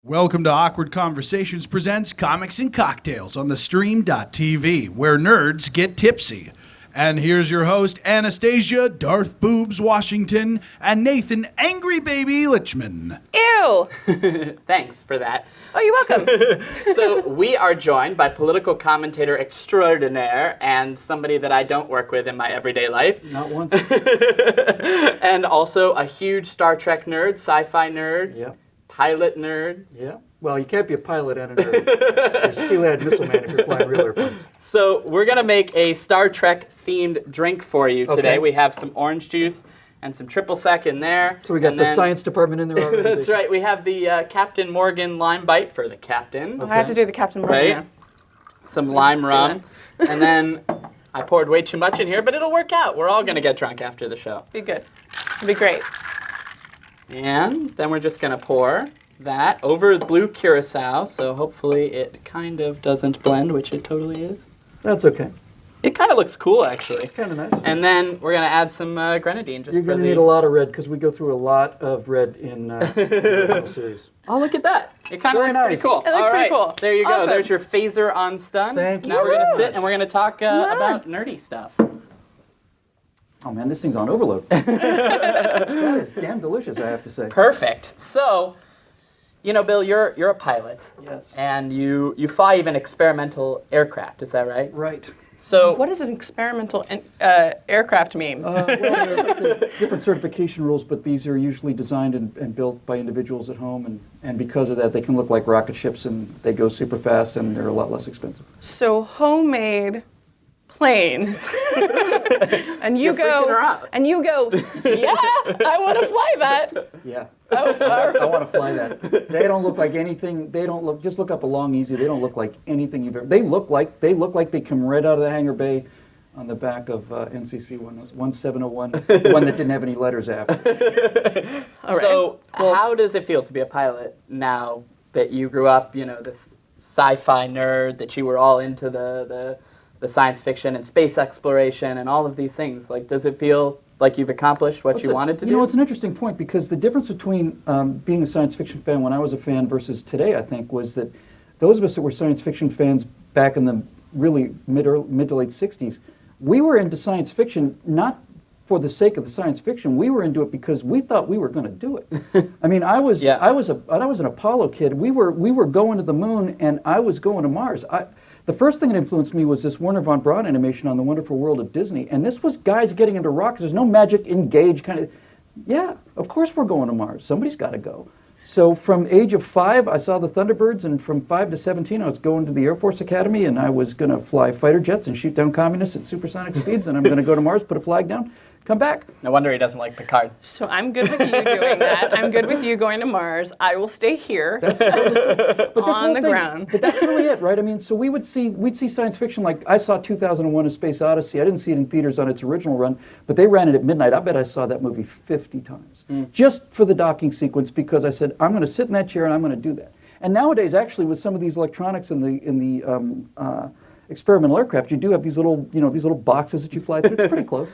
Welcome to Awkward Conversations presents Comics and Cocktails on the Stream.tv, where nerds get tipsy. And here's your host, Anastasia Darth Boobs Washington, and Nathan Angry Baby Lichman. Ew! Thanks for that. Oh, you're welcome. So we are joined by political commentator extraordinaire and somebody that I don't work with in my everyday life. Not once. And also a huge Star Trek nerd, sci-fi nerd, Yeah. pilot nerd. Yeah. Well, you can't be a pilot and a nerd. You're steelhead missile man if you're flying real airplanes. So we're going to make a Star Trek themed drink for you today. Okay. We have some orange juice and some triple sec in there. So we got And the then- science department in there already. That's right. We have the Captain Morgan lime bite for the captain. I have to do the Captain Morgan Right? now. Some lime rum. And then I poured way too much in here, but it'll work out. We're all going to get drunk after the show. Be good. It'll be great. And then we're just going to pour that over the blue curacao, so hopefully it kind of doesn't blend, which it totally is. That's okay. It kind of looks cool, actually. It's kind of nice. And then we're going to add some grenadine just You're for going to need a lot of red because we go through a lot of red in the original series. Oh, look at that. It kind of Very looks pretty nice. cool. It looks All pretty right, cool. there you go. Awesome. There's your phaser on stun. Thank Now you. we're going to sit and we're going to talk about nerdy stuff. Oh man, this thing's on overload. That is damn delicious, I have to say. Perfect. So, you know, Bill, you're a pilot. Yes. And you fly even experimental aircraft, is that right? Right. So What does an experimental aircraft mean? Well, there are different certification rules, but these are usually designed and built by individuals at home, and because of that, they can look like rocket ships, and they go super fast, and they're a lot less expensive. So homemade planes. And you You're freaking her go, out. and you go, yeah, I want to fly that. Yeah. Oh, I want to fly that. They don't look like anything. They don't look. Just look up Along Easy. They don't look like anything you've ever. They look like they come right out of the hangar bay, on the back of NCC 1701, the one that didn't have any letters after. All right. So, how does it feel to be a pilot now that you grew up, you know, this sci-fi nerd, that you were all into the science fiction and space exploration and all of these things? Like, does it feel like you've accomplished what you wanted to do? You know, it's an interesting point because the difference between being a science fiction fan when I was a fan versus today, I think, was that those of us that were science fiction fans back in the really mid to late 60s, we were into science fiction not for the sake of the science fiction. We were into it because we thought we were going to do it. I mean, I was an Apollo kid. We were going to the moon, and I was going to Mars. The first thing that influenced me was this Werner von Braun animation on The Wonderful World of Disney, and this was guys getting into rockets. There's no magic engage kind of. Yeah, of course we're going to Mars. Somebody's got to go. So from age of 5, I saw the Thunderbirds, and from 5 to 17, I was going to the Air Force Academy, and I was going to fly fighter jets and shoot down communists at supersonic speeds, and I'm going to go to Mars, put a flag down, come back. No wonder he doesn't like Picard. So I'm good with you doing that. I'm good with you going to Mars. I will stay here But this on whole the thing- ground. But that's really it, right? I mean, so we'd see science fiction like I saw 2001: A Space Odyssey. I didn't see it in theaters on its original run, but they ran it at midnight. I bet I saw that movie 50 times just for the docking sequence because I said I'm going to sit in that chair and I'm going to do that. And nowadays, actually, with some of these electronics in the experimental aircraft, you do have these little boxes that you fly through. It's pretty close.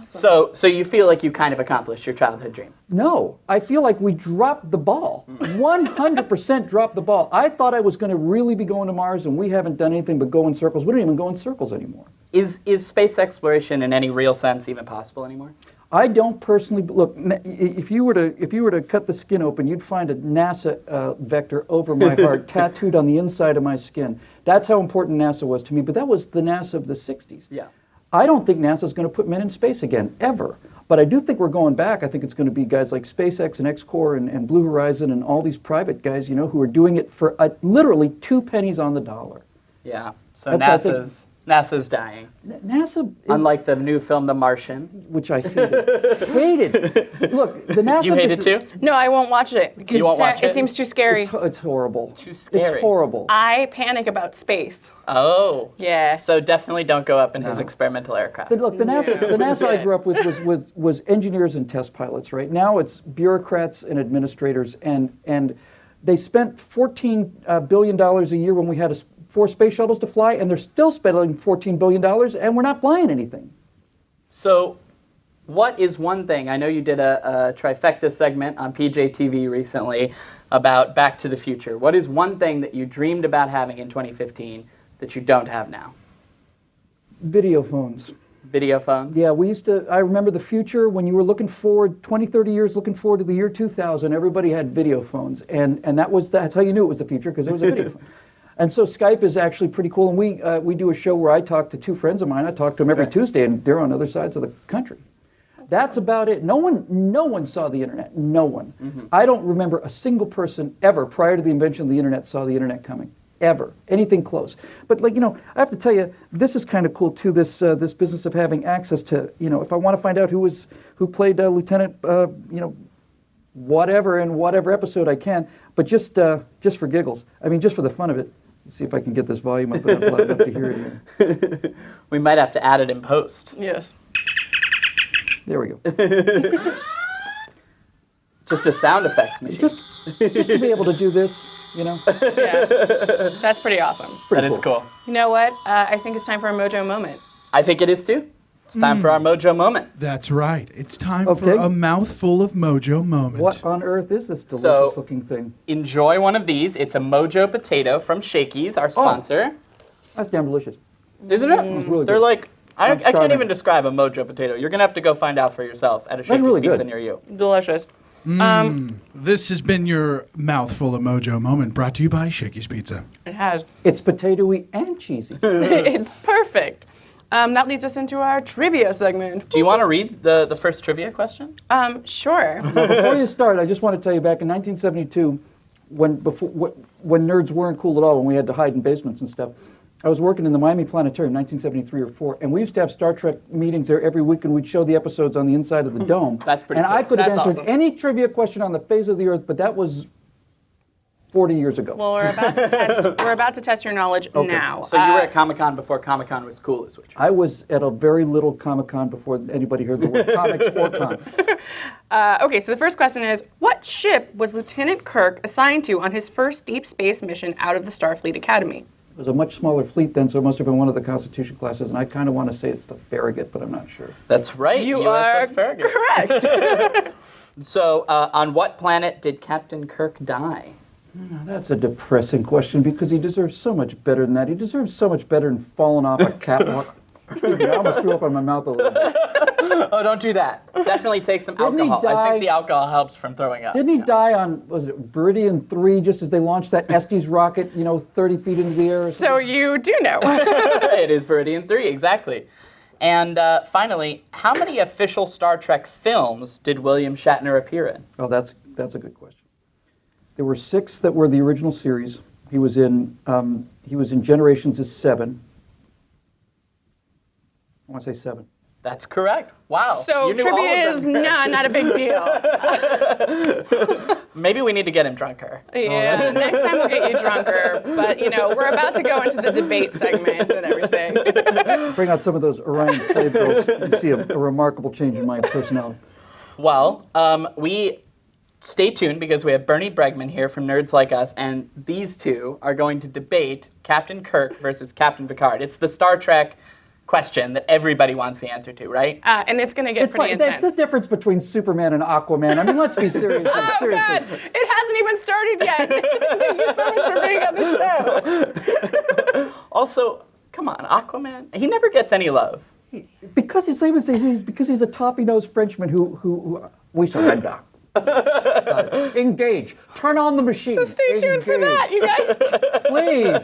So you feel like you kind of accomplished your childhood dream? No, I feel like we dropped the ball. 100% dropped the ball. I thought I was going to really be going to Mars, and we haven't done anything but go in circles. We don't even go in circles anymore. Is space exploration in any real sense even possible anymore? I don't personally look. If you were to cut the skin open, you'd find a NASA vector over my heart, tattooed on the inside of my skin. That's how important NASA was to me. But that was the NASA of the '60s. Yeah. I don't think NASA's going to put men in space again, ever. But I do think we're going back. I think it's going to be guys like SpaceX and X-Corps and Blue Horizon and all these private guys, who are doing it for literally 2 pennies on the dollar. Yeah. So That's, I think- NASA's dying. NASA is, Unlike the new film The Martian. which I hated. Look, the NASA. You hate it too? No, I won't watch it. Because You won't watch it? It seems too scary. It's horrible. Too scary. It's horrible. I panic about space. Oh. Yeah. So definitely don't go up in his experimental aircraft. Look, the NASA I grew up with was engineers and test pilots, right? Now it's bureaucrats and administrators, and they spent $14 billion a year when we had 4 space shuttles to fly, and they're still spending $14 billion, and we're not flying anything. So What is one thing, I know you did a trifecta segment on PJTV recently about Back to the Future. What is one thing that you dreamed about having in 2015 that you don't have now? Video phones. Video phones? Yeah, I remember the future when you were looking forward, 20, 30 years looking forward to the year 2000, everybody had video phones. And that's how you knew it was the future, because there was a video phone. And so Skype is actually pretty cool. And we do a show where I talk to two friends of mine. I talk to them every Tuesday, and they're on other sides of the country. That's about it. No one saw the internet. No one. Mm-hmm. I don't remember a single person ever prior to the invention of the internet saw the internet coming. Ever. Anything close. But I have to tell you, this is kind of cool too, this business of having access to, if I want to find out who played Lieutenant, whatever in whatever episode I can, but just for giggles. I mean, just for the fun of it. Let's see if I can get this volume up loud enough to hear it here. We might have to add it in post. Yes. There we go. Just a sound effect machine. Just to be able to do this, Yeah. That's pretty awesome. That is cool. You know what? I think it's time for a mojo moment. I think it is too. It's time for our mojo moment. That's right. It's time for a mouthful of mojo moment. what on earth is this delicious looking thing? Enjoy one of these. It's a mojo potato from Shakey's, our sponsor. That's damn delicious. Isn't it? It's really They're good. like, I can't starving. even describe a mojo potato. You're going to have to go find out for yourself at a Shakey's really Pizza good. near you. Delicious. This has been your mouthful of mojo moment, brought to you by Shakey's Pizza. It has. It's potatoey and cheesy. It's perfect. That leads us into our trivia segment. Do you want to read the first trivia question? Sure. Now, before you start, I just want to tell you back in 1972, when nerds weren't cool at all, when we had to hide in basements and stuff, I was working in the Miami Planetarium, 1973 or 4, and we used to have Star Trek meetings there every week, and we'd show the episodes on the inside of the dome. That's pretty And cool. I could have That's answered awesome. any trivia question on the face of the earth, but that was 40 years ago. Well, we're about to test your knowledge now. So you were at Comic-Con before Comic-Con was cool, is what you're I was at a very little Comic-Con before anybody heard the word comics or con. Okay, so the first question is, what ship was Lieutenant Kirk assigned to on his first deep space mission out of the Starfleet Academy? It was a much smaller fleet then, so it must have been one of the Constitution classes, and I kind of want to say it's the Farragut, but I'm not sure. That's right. You USS are Farragut. correct. So, on what planet did Captain Kirk die? Now, that's a depressing question because he deserves so much better than that. He deserves so much better than falling off a catwalk. Excuse me, I almost threw up on my mouth a little bit. Oh, don't do that. Definitely take some Didn't he alcohol. I die- think the alcohol helps from throwing up. Didn't he die on, was it Viridian 3, just as they launched that Estes rocket, 30 feet into the air? Or So you do know. It is Viridian 3, exactly. And finally, how many official Star Trek films did William Shatner appear in? Oh, that's a good question. There were 6 that were the original series. He was in Generations as 7. I want to say 7. That's correct. Wow. So you knew all trivia of is them. not a big deal. Maybe we need to get him drunker. Yeah, next time we'll get you drunker. But, we're about to go into the debate segment and everything. Bring out some of those Orion slave girls. You see a remarkable change in my personality. Well, we stay tuned because we have Bernie Bregman here from Nerds Like Us, and these two are going to debate Captain Kirk versus Captain Picard. It's the Star Trek question that everybody wants the answer to, right? And it's going to get It's pretty like that's intense. the difference between Superman and Aquaman. I mean, let's be serious. Oh, seriously. God. It hasn't even started yet. Thank you so much for being on the show. Also, come on, Aquaman. He never gets any love. Because he's a toffee-nosed Frenchman who we surrender. Engage. Turn on the machine. So stay tuned for that, you guys. Please.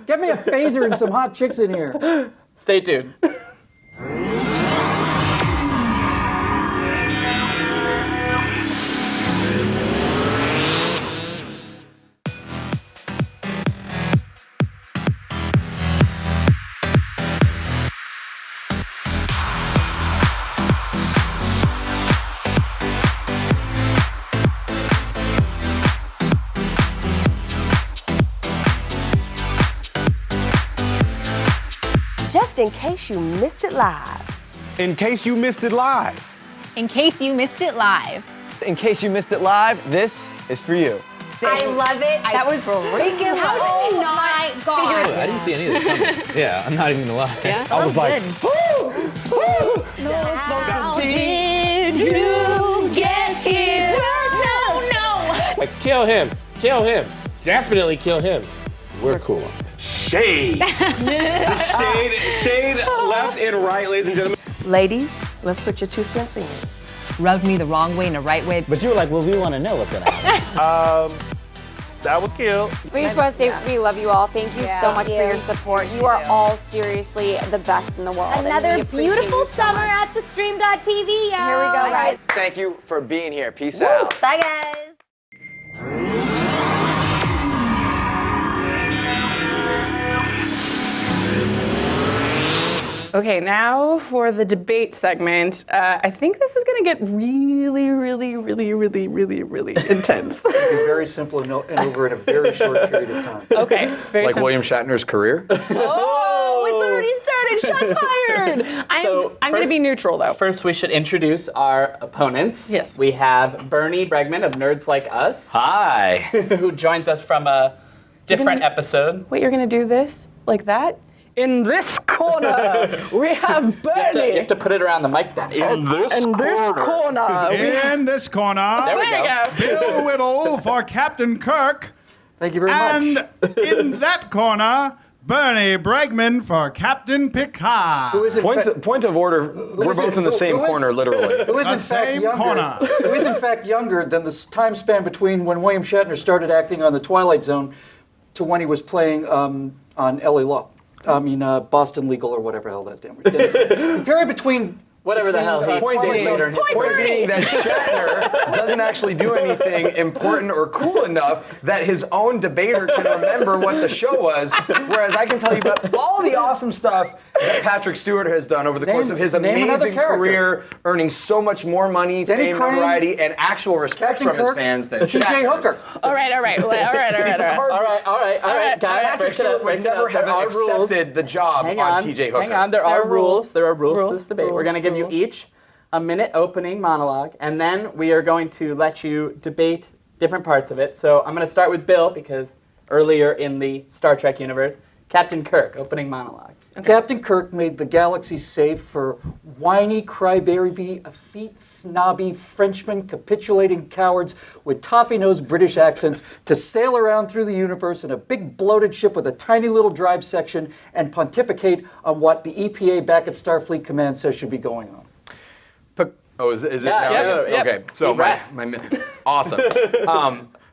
Get me a phaser and some hot chicks in here. Stay tuned. Just in case you missed it live. In case you missed it live. In case you missed it live. In case you missed it live, this is for you. I love it. That was freaking How did you not God. I didn't see any of this coming. Yeah, I'm not even gonna lie. Yeah? I was like, Good. woo, woo, Kill him. Kill him. Definitely kill him. We're cool. Shade. Shade left and right, ladies and gentlemen. Ladies, let's put your 2 cents in. Rubbed me the wrong way and the right way. But you were like, well, we want to know what's going to happen. That was cute. We just want to say we love you all. Thank you so much for your support. You are all seriously the best in the world. and we Another appreciate beautiful you so summer much. at the stream.tv, y'all. Here we go, guys. Thank you for being here. Peace out. Bye, guys. Okay, now for the debate segment. I think this is going to get really intense. It'd be very simple and over in a very short period of time. Okay, very Like simple. William Shatner's career? Oh, it's already started. Shots fired. I'm going to be neutral, though. First, we should introduce our opponents. Yes. We have Bernie Bregman of Nerds Like Us, Hi. who joins us from a different episode. Wait, you're going to do this? Like that? In this corner, we have Bernie. You have to put it around the mic then. In this corner, we have... In this corner, There we go. Bill Whittle for Captain Kirk. Thank you very much. And in that corner, Bernie Bregman for Captain Picard. Who is in fact- Point of order, we're both in the same corner, literally. Who is The in fact same younger? corner. Who is in fact younger than the time span between when William Shatner started acting on The Twilight Zone to when he was playing on L.A. Law. Boston Legal or whatever the hell that damn. The period between Whatever the hell he Point did being, later in his point career. being that Shatner doesn't actually do anything important or cool enough that his own debater can remember what the show was, whereas I can tell you about all the awesome stuff that Patrick Stewart has done over the course of his name another amazing character. career, earning so much more money, Denny fame, Crane, notoriety, and actual respect Captain from his Kirk, fans than T.J. Shatner's. Hooker. All right. All right, guys. Patrick Stewart would never have accepted the job on T.J. Hooker. Hang on, there are rules. There are rules to this debate. Rules, We're going to give you each a minute opening monologue, and then we are going to let you debate different parts of it. So I'm going to start with Bill, because earlier in the Star Trek universe, Captain Kirk, opening monologue. Captain Kirk made the galaxy safe for whiny crybaby, effete, snobby Frenchmen, capitulating cowards with toffee-nosed British accents to sail around through the universe in a big bloated ship with a tiny little drive section and pontificate on what the EPA back at Starfleet Command says should be going on. Is it Yeah, now? yeah. Okay, so He my rests. minute. Awesome.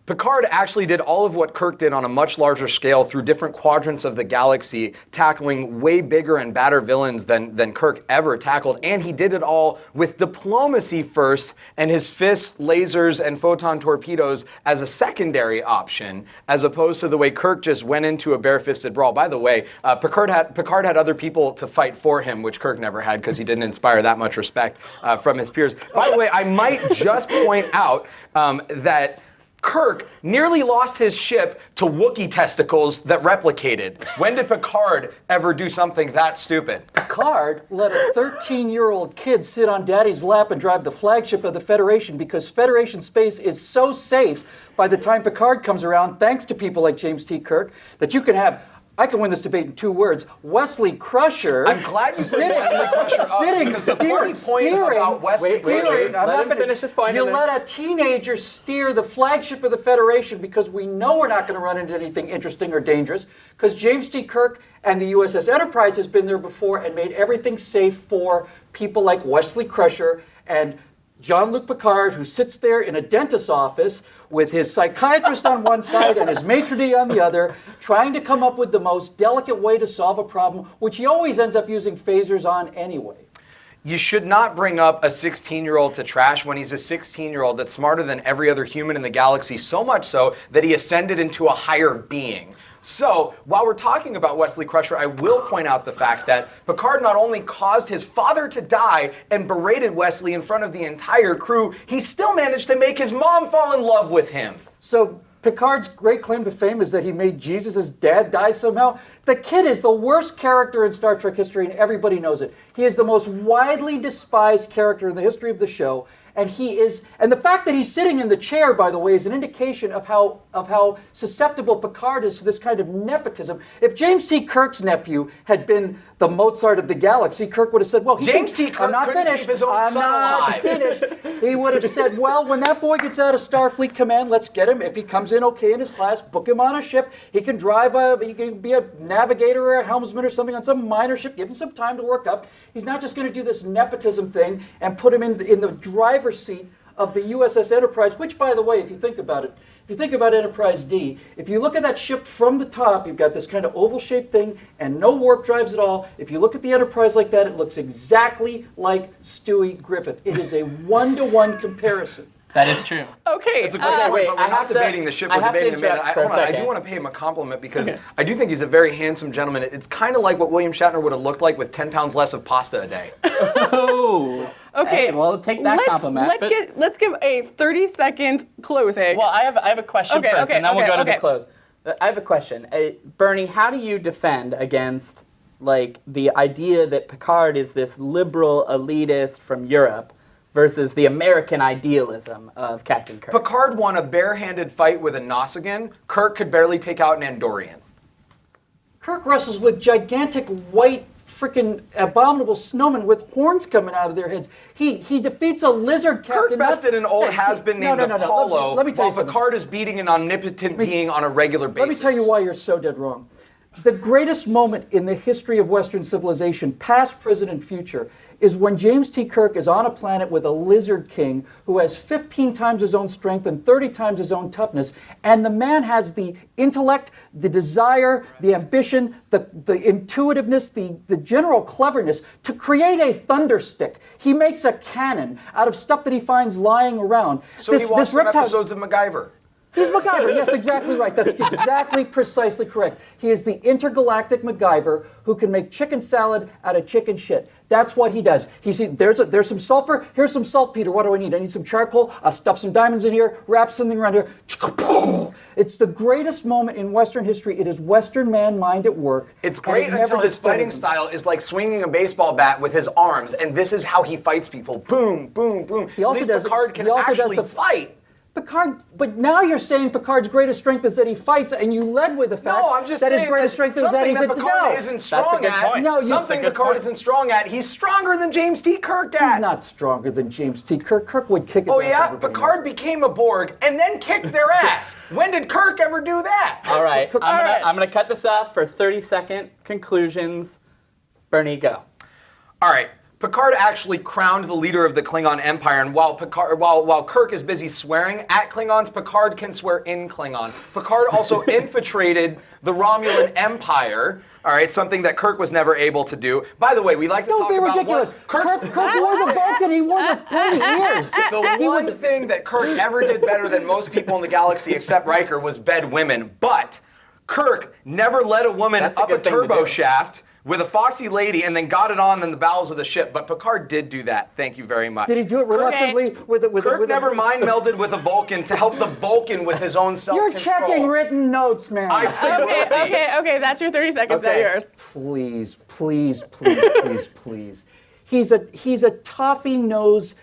Picard actually did all of what Kirk did on a much larger scale through different quadrants of the galaxy, tackling way bigger and badder villains than Kirk ever tackled. And he did it all with diplomacy first, and his fists, lasers, and photon torpedoes as a secondary option, as opposed to the way Kirk just went into a bare-fisted brawl. By the way, Picard had other people to fight for him, which Kirk never had because he didn't inspire that much respect from his peers. By the way, I might just point out that Kirk nearly lost his ship to Wookiee testicles that replicated. When did Picard ever do something that stupid? Picard let a 13-year-old kid sit on Daddy's lap and drive the flagship of the Federation because Federation space is so safe by the time Picard comes around, thanks to people like James T. Kirk, that you can have, I can win this debate in 2 words, Wesley Crusher. I'm glad you put Wesley Crusher up, because the funny point about Wesley Crusher... Let him finish his point. You and then- let a teenager steer the flagship of the Federation because we know we're not going to run into anything interesting or dangerous, because James T. Kirk and the USS Enterprise has been there before and made everything safe for people like Wesley Crusher and Jean-Luc Picard, who sits there in a dentist's office with his psychiatrist on one side and his maitre d' on the other, trying to come up with the most delicate way to solve a problem, which he always ends up using phasers on anyway. You should not bring up a 16-year-old to trash when he's a 16-year-old that's smarter than every other human in the galaxy, so much so that he ascended into a higher being. So, while we're talking about Wesley Crusher, I will point out the fact that Picard not only caused his father to die and berated Wesley in front of the entire crew, he still managed to make his mom fall in love with him. So Picard's great claim to fame is that he made Jesus' dad die somehow. The kid is the worst character in Star Trek history, and everybody knows it. He is the most widely despised character in the history of the show. And the fact that he's sitting in the chair, by the way, is an indication of how of how susceptible Picard is to this kind of nepotism. If James T. Kirk's nephew had been the Mozart of the galaxy, Kirk would have said, well, James T. Kirk couldn't keep his own son alive. Finished. He would have said, well, when that boy gets out of Starfleet Command, let's get him. If he comes in okay in his class, book him on a ship. He can he can be a navigator or a helmsman or something on some minor ship. Give him some time to work up. He's not just going to do this nepotism thing and put him in the driver's seat of the USS Enterprise, which, by the way, if you think about it, if you think about Enterprise D, if you look at that ship from the top, you've got this kind of oval-shaped thing and no warp drives at all. If you look at the Enterprise like that, it looks exactly like Stewie Griffith. It is a one-to-one comparison. That is true. Okay. It's a good point, wait, but we're I not have to- debating the ship. I We're have to debating the man. interrupt for a I do second. want to pay him a compliment because I do think he's a very handsome gentleman. It's kind of like what William Shatner would have looked like with 10 pounds less of pasta a day. Oh. Okay. Hey, well, take that compliment. Let's give a 30-second closing. Well, I have a question Okay, first, okay, and then we'll okay, go to okay. the close. I have a question. Bernie, how do you defend against like the idea that Picard is this liberal elitist from Europe versus the American idealism of Captain Kirk? Picard won a barehanded fight with a Nausicaan. Kirk could barely take out an Andorian. Kirk wrestles with gigantic white freaking abominable snowmen with horns coming out of their heads. He defeats a lizard captain. Kirk bested an old has-been named Apollo, Let me tell you while something. Picard is beating an omnipotent being on a regular basis. Let me tell you why you're so dead wrong. The greatest moment in the history of Western civilization, past, present, and future, is when James T. Kirk is on a planet with a lizard king who has 15 times his own strength and 30 times his own toughness, and the man has the intellect, the desire, the ambition, the intuitiveness, the general cleverness to create a thunder stick. He makes a cannon out of stuff that he finds lying around. So he watched some episodes of MacGyver. He's MacGyver, yes, exactly right. That's exactly precisely correct. He is the intergalactic MacGyver who can make chicken salad out of chicken shit. That's what he does. He sees there's some sulfur, here's some saltpeter. What do I need? I need some charcoal. I'll stuff some diamonds in here, wrap something around here. It's the greatest moment in Western history. It is Western man mind at work. It's great until his fighting style is like swinging a baseball bat with his arms, and this is how he fights people. Boom, boom, boom. He also At least Picard can actually fight. Picard, but now you're saying Picard's greatest strength is that he fights, and you led with the fact that his greatest strength is that he's something that Picard isn't strong at. Something Picard isn't strong at. He's stronger than James T. Kirk at. He's not stronger than James T. Kirk. Kirk would kick his ass. Oh yeah, Picard became a Borg and then kicked their ass. When did Kirk ever do that? All right, I'm gonna cut this off for 30-second conclusions. Bernie, go. All right. Picard actually crowned the leader of the Klingon Empire, and while Kirk is busy swearing at Klingons, Picard can swear in Klingon. Picard also infiltrated the Romulan Empire, all right, something that Kirk was never able to do. By the way, we like to talk about ridiculous. Kirk wore the Vulcan, he wore the 30 years. The one thing that Kirk ever did better than most people in the galaxy except Riker was bed women, but Kirk never led a woman up a turbo shaft with a foxy lady and then got it on in the bowels of the ship. But Picard did do that. Thank you very much. Did he do it reluctantly? Kirk never mind melded with a Vulcan to help the Vulcan with his own self-control. You're checking written notes, man. Okay, that's your 30 seconds, not yours. Please. He's a toffee-nosed.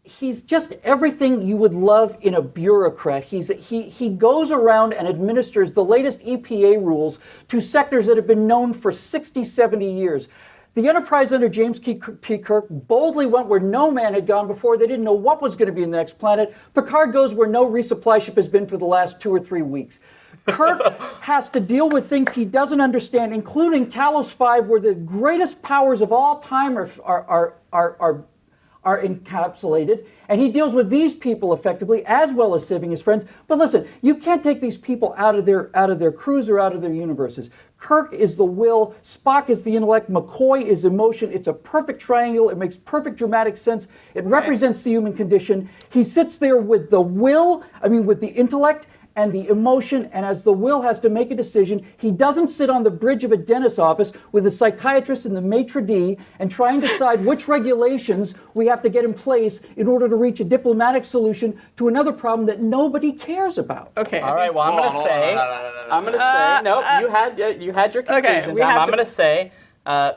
He's just everything you would love in a bureaucrat. He goes around and administers the latest EPA rules to sectors that have been known for 60, 70 years. The Enterprise under James T. Kirk boldly went where no man had gone before. They didn't know what was going to be in the next planet. Picard goes where no resupply ship has been for the last 2 or 3 weeks. Kirk has to deal with things he doesn't understand, including Talos 5, where the greatest powers of all time are encapsulated, and he deals with these people effectively as well as saving his friends. But listen, you can't take these people out of their crews or out of their universes. Kirk is the will, Spock is the intellect, McCoy is emotion. It's a perfect triangle. It makes perfect dramatic sense. It represents the human condition. He sits there with the will, with the intellect and the emotion, and as the will has to make a decision, he doesn't sit on the bridge of a dentist's office with a psychiatrist and the maitre d' and try and decide which regulations we have to get in place in order to reach a diplomatic solution to another problem that nobody cares about. Okay. All right. Well, I'm going to say, no, you had your conclusion. I'm going to say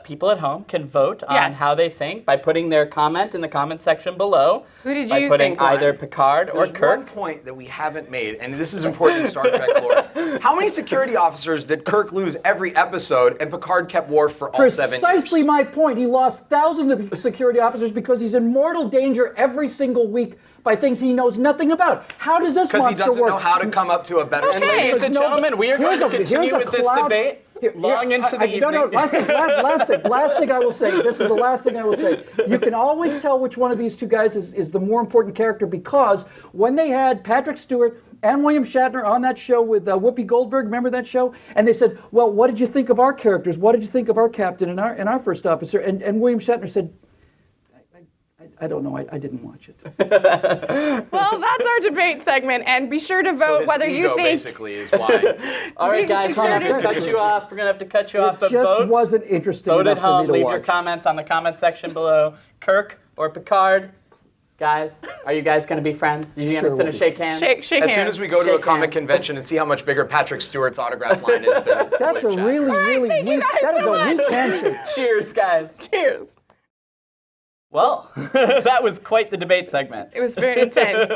people at home can vote on Yes. how they think by putting their comment in the comment section below. Who did by you putting think won? either Picard or There's Kirk. one point that we haven't made, and this is important in Star Trek lore. How many security officers did Kirk lose every episode, and Picard kept Worf for all 7 years? Precisely my point. He lost thousands of security officers because he's in mortal danger every single week by things he knows nothing about. How does this Because monster he doesn't work? know how to come up to a better And ladies and gentlemen, we are going to continue with this debate long into the evening. No, last thing I will say. This is the last thing I will say. You can always tell which one of these two guys is the more important character because when they had Patrick Stewart and William Shatner on that show with Whoopi Goldberg, remember that show? And they said, well, what did you think of our characters? What did you think of our captain and our first officer? And William Shatner said, I don't know. I didn't watch it. Well, that's our debate segment, and be sure to vote whether you think. Basically is why. All right, guys, we're going to have to cut you off. We're going to have to cut you off, but vote. Wasn't interesting Vote at enough for home. me to Leave watch. your comments on the comment section below. Kirk or Picard? Guys, are you guys going to be friends? Are you going to shake hands? Shake As hands. soon as we go to a Shake comic hands. convention and see how much bigger Patrick Stewart's autograph line is than That's a William Shatner. really thank you weak. guys That is so a weak much. handshake. Cheers, guys. Cheers. Well, that was quite the debate segment. It was very intense.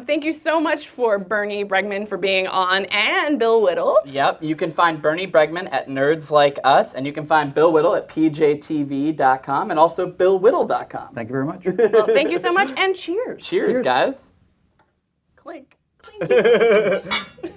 Thank you so much for Bernie Bregman for being on and Bill Whittle. Yep, you can find Bernie Bregman at Nerds Like Us, and you can find Bill Whittle at pjtv.com and also billwhittle.com. Thank you very much. Well, thank you so much and cheers. Cheers, guys. Clink. Clink.